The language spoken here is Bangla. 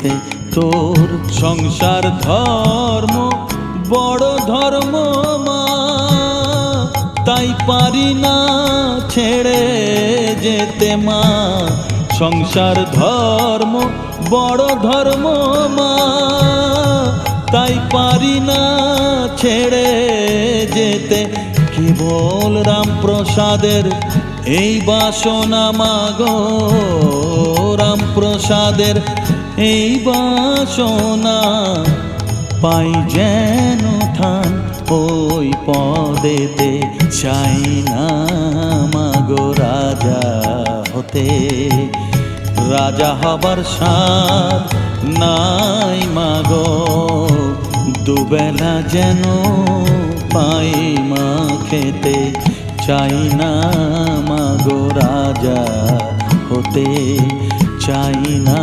যেতে তোর সংসার ধর্ম বড় ধর্ম মা, তাই পারি না ছেড়ে যেতে মা। সংসার ধর্ম বড় ধর্ম মা, তাই পারি না ছেড়ে যেতে। কেবল রামপ্রসাদের এই বাসনা মাগো, রামপ্রসাদের এই বাসনা, পাই যেন থান ওই পদেতে। চাই না মাগো রাজা হতে, রাজা হবার স্বাদ নাই মাগো। দুবেলা যেন পাই মা খেতে, চাই না মাগো রাজা হতে, চাই না